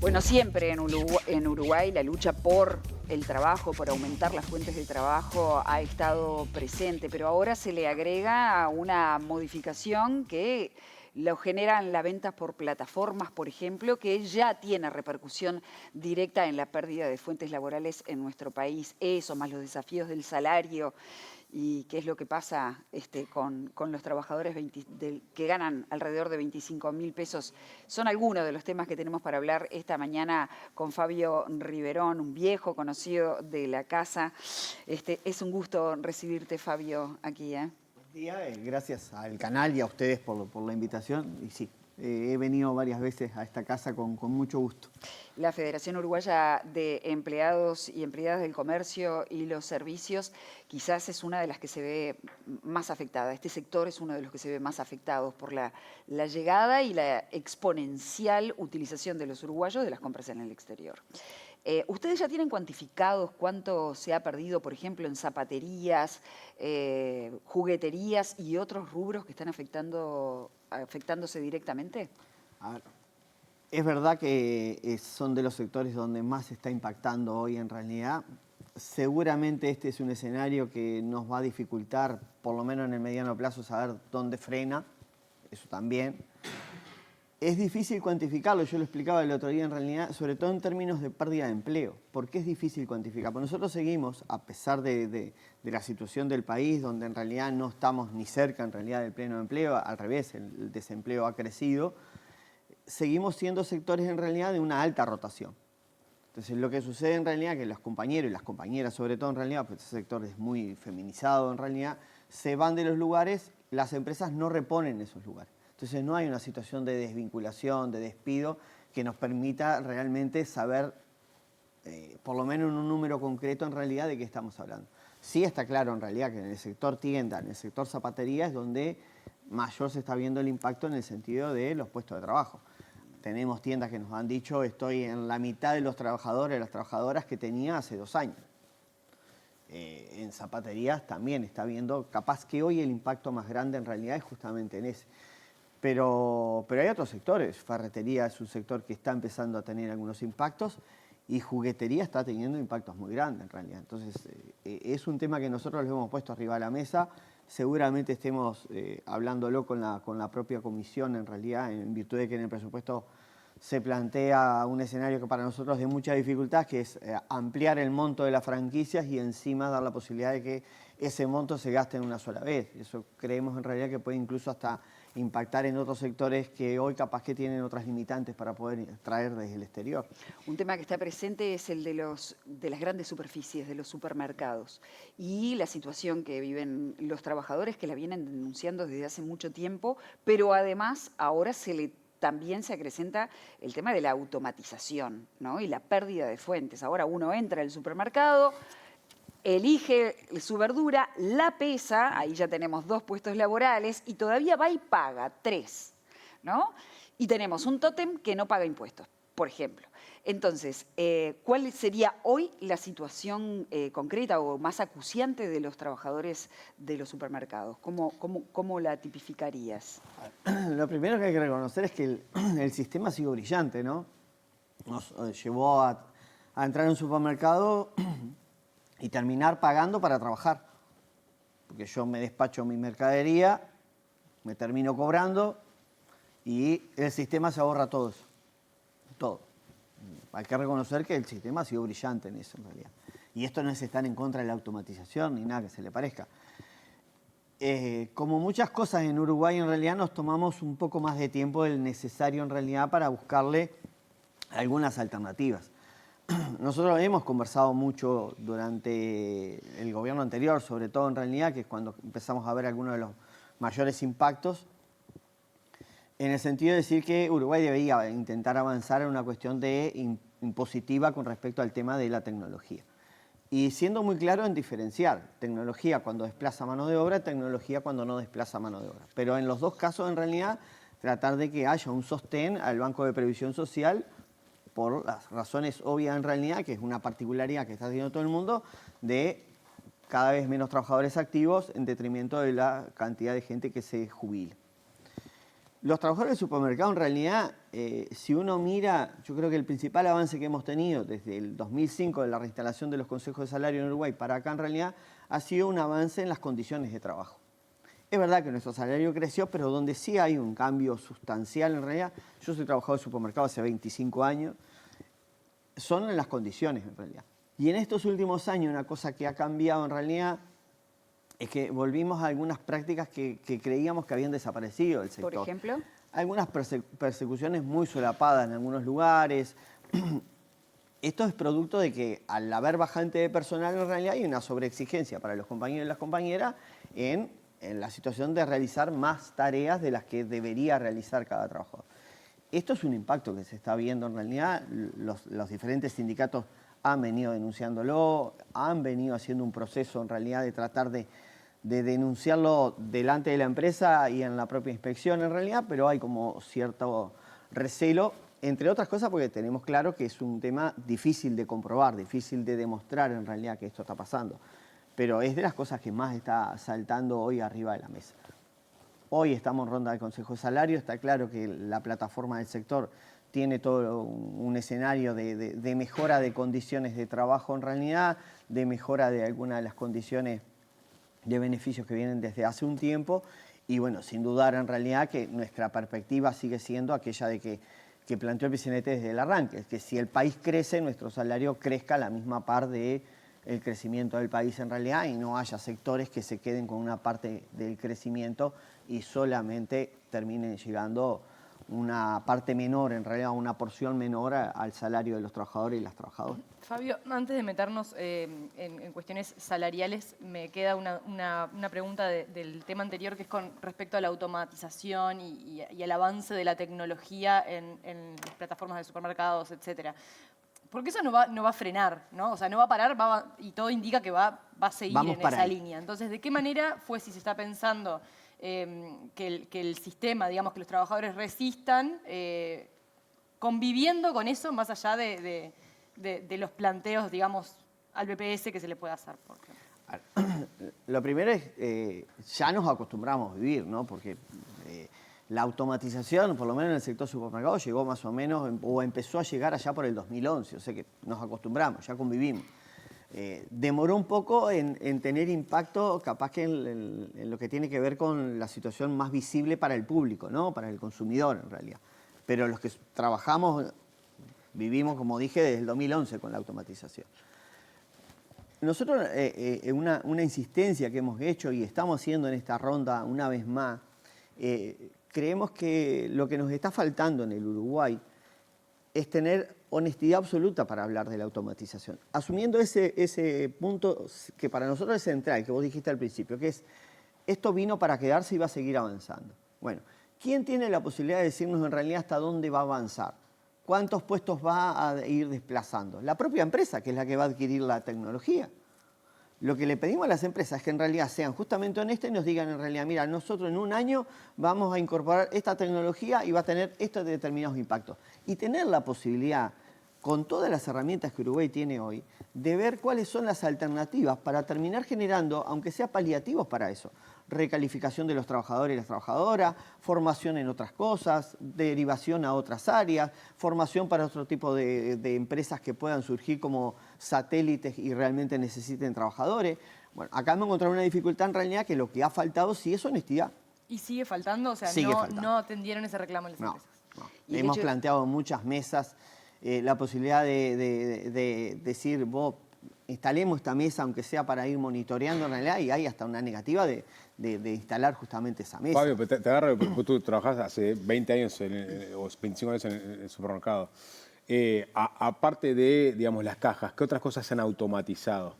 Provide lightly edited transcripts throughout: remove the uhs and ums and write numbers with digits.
Bueno, siempre en Uruguay la lucha por el trabajo, por aumentar las fuentes de trabajo ha estado presente, pero ahora se le agrega una modificación que lo generan las ventas por plataformas, por ejemplo, que ya tiene repercusión directa en la pérdida de fuentes laborales en nuestro país. Eso, más los desafíos del salario y qué es lo que pasa con los trabajadores que ganan alrededor de 25.000 pesos. Son algunos de los temas que tenemos para hablar esta mañana con Fabio Riverón, un viejo conocido de la casa. Es un gusto recibirte, Fabio, aquí. Buen día, gracias al canal y a ustedes por la invitación. Y sí, he venido varias veces a esta casa con mucho gusto. La Federación Uruguaya de Empleados y Empleadas del Comercio y los Servicios quizás es una de las que se ve más afectada. Este sector es uno de los que se ve más afectados por la llegada y la exponencial utilización de los uruguayos de las compras en el exterior. ¿Ustedes ya tienen cuantificados cuánto se ha perdido, por ejemplo, en zapaterías, jugueterías y otros rubros que están afectándose directamente? A ver, es verdad que son de los sectores donde más se está impactando hoy en realidad. Seguramente este es un escenario que nos va a dificultar, por lo menos en el mediano plazo, saber dónde frena. Eso también. Es difícil cuantificarlo, yo lo explicaba el otro día en realidad, sobre todo en términos de pérdida de empleo. ¿Por qué es difícil cuantificar? Porque nosotros seguimos, a pesar de la situación del país, donde en realidad no estamos ni cerca en realidad del pleno empleo, al revés, el desempleo ha crecido, seguimos siendo sectores en realidad de una alta rotación. Entonces lo que sucede en realidad es que los compañeros y las compañeras, sobre todo en realidad, pues este sector es muy feminizado en realidad, se van de los lugares, las empresas no reponen esos lugares. Entonces no hay una situación de desvinculación, de despido, que nos permita realmente saber, por lo menos en un número concreto en realidad, de qué estamos hablando. Sí está claro en realidad que en el sector tienda, en el sector zapatería, es donde mayor se está viendo el impacto en el sentido de los puestos de trabajo. Tenemos tiendas que nos han dicho, estoy en la mitad de los trabajadores, de las trabajadoras que tenía hace 2 años. En zapaterías también está viendo, capaz que hoy el impacto más grande en realidad es justamente en ese. Pero hay otros sectores. Ferretería es un sector que está empezando a tener algunos impactos y juguetería está teniendo impactos muy grandes en realidad. Entonces es un tema que nosotros lo hemos puesto arriba de la mesa. Seguramente estemos hablándolo con la propia comisión en realidad, en virtud de que en el presupuesto se plantea un escenario que para nosotros es de mucha dificultad, que es ampliar el monto de las franquicias y encima dar la posibilidad de que ese monto se gaste en una sola vez. Eso creemos en realidad que puede incluso hasta impactar en otros sectores que hoy capaz que tienen otras limitantes para poder traer desde el exterior. Un tema que está presente es el de las grandes superficies, de los supermercados, y la situación que viven los trabajadores que la vienen denunciando desde hace mucho tiempo, pero además ahora también se acrecenta el tema de la automatización, ¿no? Y la pérdida de fuentes. Ahora uno entra al supermercado, elige su verdura, la pesa, ahí ya tenemos 2 puestos laborales, y todavía va y paga 3, ¿no? Y tenemos un tótem que no paga impuestos, por ejemplo. Entonces, ¿cuál sería hoy la situación concreta o más acuciante de los trabajadores de los supermercados? ¿Cómo la tipificarías? Lo primero que hay que reconocer es que el sistema ha sido brillante, ¿no? Nos llevó a entrar en un supermercado y terminar pagando para trabajar. Porque yo me despacho mi mercadería, me termino cobrando y el sistema se ahorra todo eso. Todo. Hay que reconocer que el sistema ha sido brillante en eso en realidad. Y esto no es estar en contra de la automatización ni nada que se le parezca. Como muchas cosas en Uruguay en realidad nos tomamos un poco más de tiempo del necesario en realidad para buscarle algunas alternativas. Nosotros hemos conversado mucho durante el gobierno anterior, sobre todo en realidad, que es cuando empezamos a ver algunos de los mayores impactos, en el sentido de decir que Uruguay debería intentar avanzar en una cuestión de impositiva con respecto al tema de la tecnología. Y siendo muy claro en diferenciar tecnología cuando desplaza mano de obra, tecnología cuando no desplaza mano de obra. Pero en los dos casos, en realidad, tratar de que haya un sostén al Banco de Previsión Social por las razones obvias en realidad, que es una particularidad que está haciendo todo el mundo, de cada vez menos trabajadores activos en detrimento de la cantidad de gente que se jubila. Los trabajadores del supermercado, en realidad, si uno mira, yo creo que el principal avance que hemos tenido desde el 2005, de la reinstalación de los consejos de salario en Uruguay para acá, en realidad, ha sido un avance en las condiciones de trabajo. Es verdad que nuestro salario creció, pero donde sí hay un cambio sustancial, en realidad, yo soy trabajador de supermercado hace 25 años, son en las condiciones, en realidad. Y en estos últimos años, una cosa que ha cambiado, en realidad, es que volvimos a algunas prácticas que creíamos que habían desaparecido del sector. Por ejemplo. Algunas persecuciones muy solapadas en algunos lugares. Esto es producto de que al haber bajante de personal, en realidad hay una sobreexigencia para los compañeros y las compañeras en la situación de realizar más tareas de las que debería realizar cada trabajador. Esto es un impacto que se está viendo en realidad. Los diferentes sindicatos han venido denunciándolo, han venido haciendo un proceso en realidad de tratar de denunciarlo delante de la empresa y en la propia inspección en realidad, pero hay como cierto recelo, entre otras cosas porque tenemos claro que es un tema difícil de comprobar, difícil de demostrar en realidad que esto está pasando, pero es de las cosas que más está saltando hoy arriba de la mesa. Hoy estamos en ronda del Consejo de Salario, está claro que la plataforma del sector tiene todo un escenario de mejora de condiciones de trabajo en realidad, de mejora de algunas de las condiciones de beneficios que vienen desde hace un tiempo y bueno, sin dudar en realidad que nuestra perspectiva sigue siendo aquella de que planteó el PCNT desde el arranque, es que si el país crece, nuestro salario crezca a la misma par del crecimiento del país en realidad y no haya sectores que se queden con una parte del crecimiento y solamente terminen llegando una parte menor, en realidad una porción menor al salario de los trabajadores y las trabajadoras. Fabio, antes de meternos en cuestiones salariales, me queda una pregunta del tema anterior, que es con respecto a la automatización y al avance de la tecnología en las plataformas de supermercados, etcétera. Porque eso no va a frenar, ¿no? O sea, no va a parar y todo indica que va a seguir Vamos en para esa ahí. línea. Entonces, ¿de qué manera fue, si se está pensando que el sistema, digamos, que los trabajadores resistan, conviviendo con eso, más allá de los planteos, digamos, al BPS que se le puede hacer, por ejemplo? Lo primero es, ya nos acostumbramos a vivir, ¿no? Porque la automatización, por lo menos en el sector supermercado, llegó más o menos, o empezó a llegar allá por el 2011, o sea que nos acostumbramos, ya convivimos. Demoró un poco en tener impacto, capaz que en lo que tiene que ver con la situación más visible para el público, ¿no? Para el consumidor, en realidad. Pero los que trabajamos, vivimos, como dije, desde el 2011 con la automatización. Nosotros, una insistencia que hemos hecho y estamos haciendo en esta ronda una vez más, creemos que lo que nos está faltando en el Uruguay es tener honestidad absoluta para hablar de la automatización. Asumiendo ese punto que para nosotros es central, que vos dijiste al principio, que es, esto vino para quedarse y va a seguir avanzando. Bueno, ¿quién tiene la posibilidad de decirnos en realidad hasta dónde va a avanzar? ¿Cuántos puestos va a ir desplazando? La propia empresa, que es la que va a adquirir la tecnología. Lo que le pedimos a las empresas es que en realidad sean justamente honestas y nos digan en realidad, mira, nosotros en un año vamos a incorporar esta tecnología y va a tener estos determinados impactos. Y tener la posibilidad, con todas las herramientas que Uruguay tiene hoy, de ver cuáles son las alternativas para terminar generando, aunque sea paliativos para eso, recalificación de los trabajadores y las trabajadoras, formación en otras cosas, derivación a otras áreas, formación para otro tipo de empresas que puedan surgir como satélites y realmente necesiten trabajadores. Bueno, acá hemos encontrado una dificultad en realidad que lo que ha faltado sí es honestidad. ¿Y sigue faltando? O sea, Sigue faltando. no atendieron ese reclamo en las empresas. No. Y el Hemos hecho- planteado en muchas mesas la posibilidad de decir, vos, instalemos esta mesa, aunque sea para ir monitoreando en realidad, y hay hasta una negativa de instalar justamente esa mesa. Fabio, te agarro, porque tú trabajás hace 20 años o 25 años en el supermercado. Aparte de, digamos, las cajas, ¿qué otras cosas se han automatizado?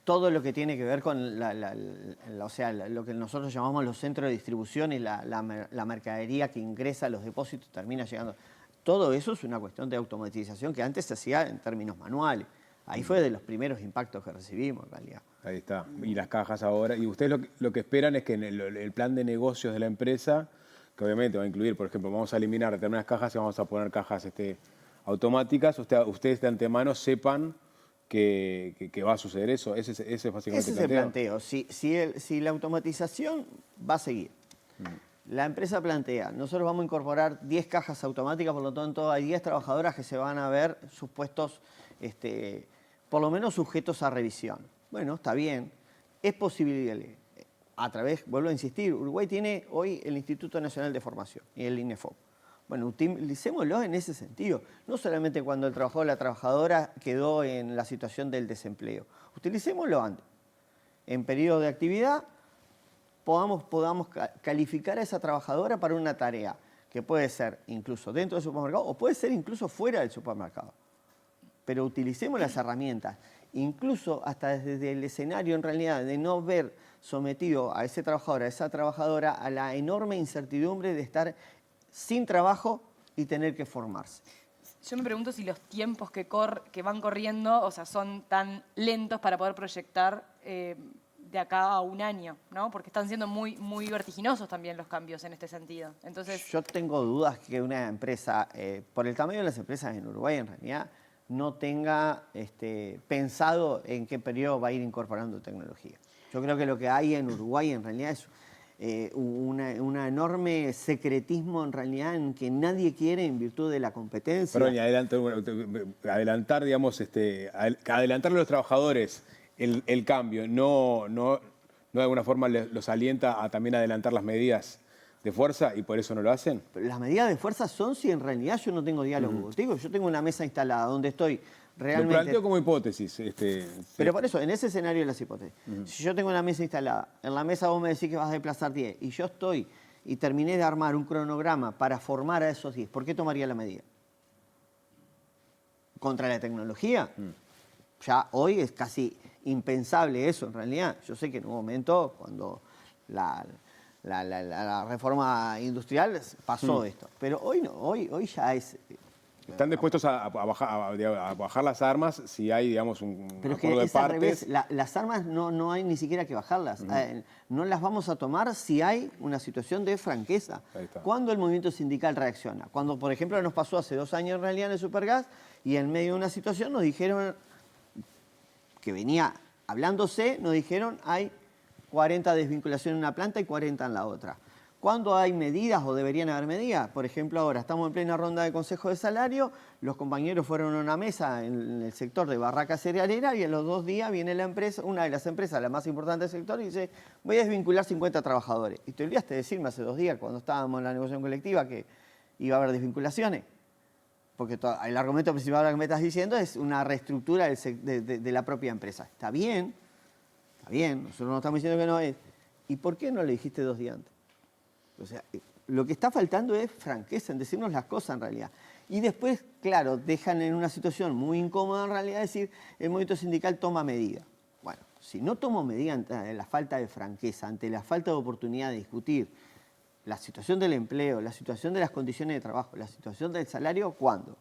Todo lo que tiene que ver con o sea, lo que nosotros llamamos los centros de distribución y la mercadería que ingresa a los depósitos termina llegando. Todo eso es una cuestión de automatización que antes se hacía en términos manuales. Ahí fue de los primeros impactos que recibimos, en realidad. Ahí está. Y las cajas ahora. Y ustedes lo que esperan es que en el plan de negocios de la empresa, que obviamente va a incluir, por ejemplo, vamos a eliminar determinadas cajas y vamos a poner cajas automáticas, ustedes de antemano sepan que va a suceder eso. Ese es básicamente Ese es el planteo. Si la automatización va a seguir, La empresa plantea, nosotros vamos a incorporar 10 cajas automáticas, por lo tanto hay 10 trabajadoras que se van a ver sus puestos, por lo menos sujetos a revisión. Bueno, está bien, es posible, a través, vuelvo a insistir, Uruguay tiene hoy el Instituto Nacional de Formación y el INEFOP. Bueno, utilicémoslo en ese sentido, no solamente cuando el trabajador o la trabajadora quedó en la situación del desempleo. Utilicémoslo antes, en periodo de actividad, podamos calificar a esa trabajadora para una tarea que puede ser incluso dentro del supermercado o puede ser incluso fuera del supermercado. Pero utilicemos las herramientas, incluso hasta desde el escenario en realidad de no ver sometido a ese trabajador, a esa trabajadora, a la enorme incertidumbre de estar sin trabajo y tener que formarse. Yo me pregunto si los tiempos que van corriendo, o sea, son tan lentos para poder proyectar de acá a un año, ¿no? Porque están siendo muy, muy vertiginosos también los cambios en este sentido. Entonces, yo tengo dudas que una empresa, por el tamaño de las empresas en Uruguay en realidad, no tenga pensado en qué periodo va a ir incorporando tecnología. Yo creo que lo que hay en Uruguay en realidad es un enorme secretismo en realidad en que nadie quiere en virtud de la competencia. Perdón, y adelantar, digamos, adelantarle a los trabajadores el cambio, no de alguna forma los alienta a también adelantar las medidas de fuerza y por eso no lo hacen. Pero las medidas de fuerza son si en realidad yo no tengo diálogo contigo. Yo tengo una mesa instalada donde estoy realmente... Lo planteo como hipótesis. Pero por eso, en ese escenario de las hipótesis, si yo tengo una mesa instalada, en la mesa vos me decís que vas a desplazar 10 y yo estoy y terminé de armar un cronograma para formar a esos 10, ¿por qué tomaría la medida? ¿Contra la tecnología? Ya hoy es casi impensable eso en realidad. Yo sé que en un momento, cuando la reforma industrial pasó esto, pero hoy no, hoy ya es... ¿Están dispuestos a bajar las armas si hay, digamos, un pero acuerdo de es al partes? revés, las armas no hay ni siquiera que bajarlas. No las vamos a tomar si hay una situación de franqueza. ¿Cuándo el movimiento sindical reacciona? Cuando, por ejemplo, nos pasó hace 2 años en realidad en el Supergas y en medio de una situación nos dijeron que venía hablándose, nos dijeron hay 40 desvinculaciones en una planta y 40 en la otra. ¿Cuándo hay medidas o deberían haber medidas? Por ejemplo, ahora estamos en plena ronda de consejo de salario, los compañeros fueron a una mesa en el sector de barraca cerealera y en los 2 días viene la empresa, una de las empresas, la más importante del sector, y dice, voy a desvincular 50 trabajadores. Y te olvidaste de decirme hace 2 días, cuando estábamos en la negociación colectiva, que iba a haber desvinculaciones. Porque el argumento principal que me estás diciendo es una reestructura de la propia empresa. Está bien, nosotros no estamos diciendo que no es. ¿Y por qué no le dijiste 2 días antes? O sea, lo que está faltando es franqueza en decirnos las cosas en realidad. Y después, claro, dejan en una situación muy incómoda en realidad decir el movimiento sindical toma medida. Bueno, si no tomo medida ante la falta de franqueza, ante la falta de oportunidad de discutir la situación del empleo, la situación de las condiciones de trabajo, la situación del salario, ¿cuándo?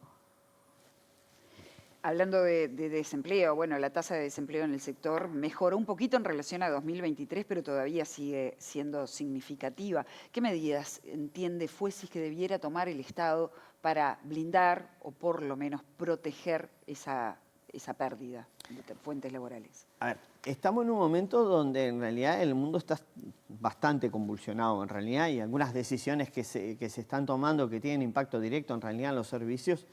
Hablando de desempleo, bueno, la tasa de desempleo en el sector mejoró un poquito en relación a 2023, pero todavía sigue siendo significativa. ¿Qué medidas entiende Fuesis que debiera tomar el Estado para blindar o por lo menos proteger esa pérdida de fuentes laborales? A ver, estamos en un momento donde en realidad el mundo está bastante convulsionado en realidad y algunas decisiones que se están tomando que tienen impacto directo en realidad en los servicios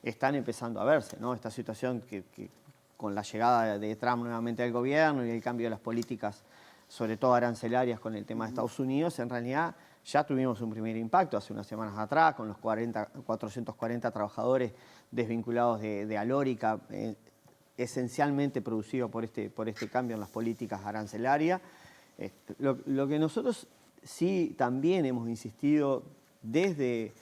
están empezando a verse, ¿no? Esta situación que con la llegada de Trump nuevamente al gobierno y el cambio de las políticas, sobre todo arancelarias con el tema de Estados Unidos, en realidad ya tuvimos un primer impacto hace unas semanas atrás con los 440 trabajadores desvinculados de Alórica, esencialmente producido por este cambio en las políticas arancelarias. Lo que nosotros sí también hemos insistido desde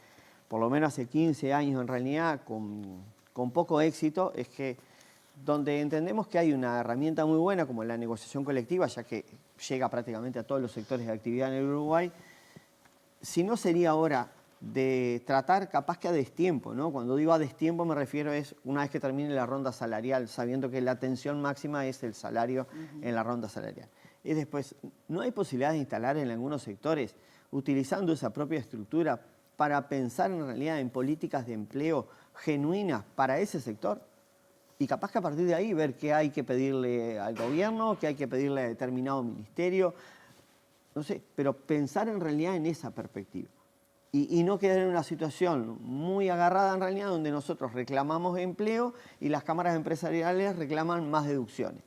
por lo menos hace 15 años en realidad, con poco éxito, es que donde entendemos que hay una herramienta muy buena como la negociación colectiva, ya que llega prácticamente a todos los sectores de actividad en el Uruguay, si no sería hora de tratar capaz que a destiempo, ¿no? Cuando digo a destiempo me refiero es una vez que termine la ronda salarial, sabiendo que la tensión máxima es el salario en la ronda salarial. Y después, ¿no hay posibilidad de instalar en algunos sectores, utilizando esa propia estructura, para pensar en realidad en políticas de empleo genuinas para ese sector? Y capaz que a partir de ahí ver qué hay que pedirle al gobierno, qué hay que pedirle a determinado ministerio, no sé, pero pensar en realidad en esa perspectiva. Y no quedar en una situación muy agarrada en realidad donde nosotros reclamamos empleo y las cámaras empresariales reclaman más deducciones.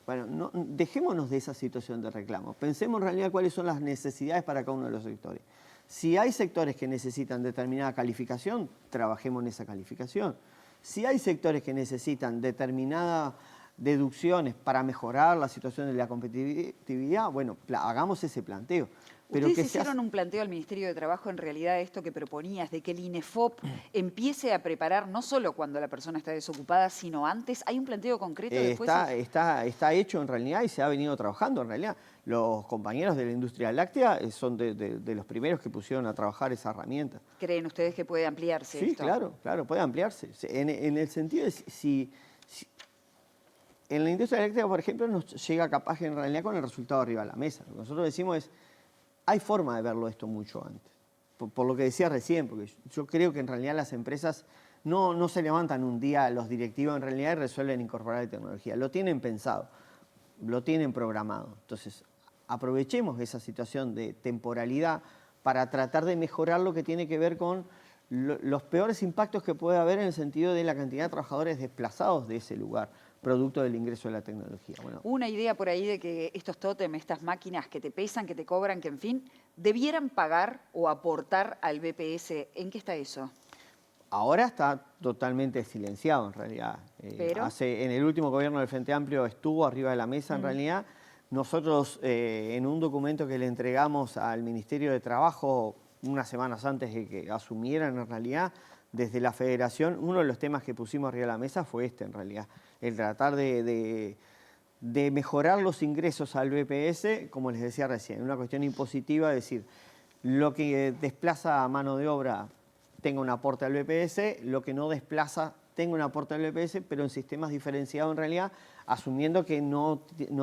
Bueno, dejémonos de esa situación de reclamo. Pensemos en realidad cuáles son las necesidades para cada uno de los sectores. Si hay sectores que necesitan determinada calificación, trabajemos en esa calificación. Si hay sectores que necesitan determinadas deducciones para mejorar la situación de la competitividad, bueno, hagamos ese planteo. Pero Ustedes que hicieron un planteo al Ministerio de Trabajo en realidad esto que proponías, de que el INEFOP empiece a preparar no solo cuando la persona está desocupada, sino antes. ¿Hay un planteo concreto después? Está hecho en realidad y se ha venido trabajando en realidad. Los compañeros de la industria láctea son de los primeros que pusieron a trabajar esa herramienta. ¿Creen ustedes que puede ampliarse Sí, esto? claro, puede ampliarse. En el sentido de si en la industria eléctrica, por ejemplo, nos llega capaz en realidad con el resultado arriba de la mesa. Lo que nosotros decimos es, hay forma de verlo esto mucho antes. Por lo que decía recién, porque yo creo que en realidad las empresas no se levantan un día los directivos en realidad y resuelven incorporar la tecnología. Lo tienen pensado, lo tienen programado. Entonces, aprovechemos esa situación de temporalidad para tratar de mejorar lo que tiene que ver con los peores impactos que puede haber en el sentido de la cantidad de trabajadores desplazados de ese lugar, producto del ingreso de la tecnología. Bueno, Una idea por ahí de que estos tótem, estas máquinas que te pesan, que te cobran, que en fin, debieran pagar o aportar al BPS. ¿En qué está eso? ahora está totalmente silenciado en realidad. Pero En el último gobierno del Frente Amplio estuvo arriba de la mesa en realidad. Nosotros en un documento que le entregamos al Ministerio de Trabajo unas semanas antes de que asumieran en realidad, desde la Federación, uno de los temas que pusimos arriba de la mesa fue en realidad, el tratar de mejorar los ingresos al BPS, como les decía recién, una cuestión impositiva, es decir, lo que desplaza a mano de obra tenga un aporte al BPS, lo que no desplaza tenga un aporte al BPS, pero en sistemas diferenciados en realidad, asumiendo que no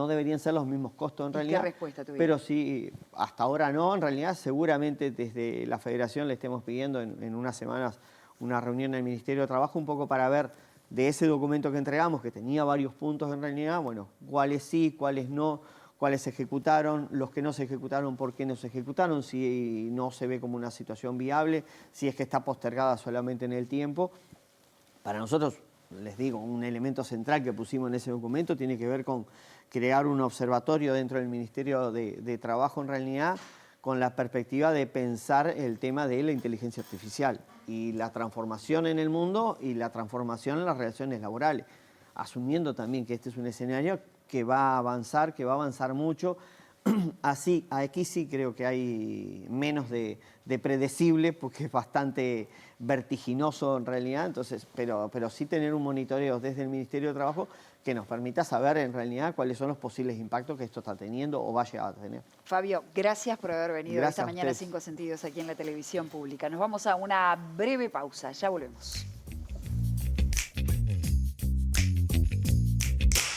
deberían ser los mismos costos en realidad. ¿qué respuesta tuvieron? Pero sí, hasta ahora no, en realidad seguramente desde la Federación le estemos pidiendo en unas semanas una reunión en el Ministerio de Trabajo un poco para ver de ese documento que entregamos, que tenía varios puntos en realidad, bueno, cuáles sí, cuáles no, cuáles se ejecutaron, los que no se ejecutaron, por qué no se ejecutaron, si no se ve como una situación viable, si es que está postergada solamente en el tiempo. Para nosotros, les digo, un elemento central que pusimos en ese documento tiene que ver con crear un observatorio dentro del Ministerio de Trabajo en realidad, con la perspectiva de pensar el tema de la inteligencia artificial y la transformación en el mundo y la transformación en las relaciones laborales, asumiendo también que este es un escenario que va a avanzar mucho. Así, aquí sí creo que hay menos de predecible, porque es bastante vertiginoso en realidad, entonces, pero sí tener un monitoreo desde el Ministerio de Trabajo que nos permita saber en realidad cuáles son los posibles impactos que esto está teniendo o va a llegar a tener. Fabio, gracias por haber venido Gracias esta a mañana a ustedes. 5 Sentidos aquí en la televisión pública. Nos vamos a una breve pausa, ya volvemos.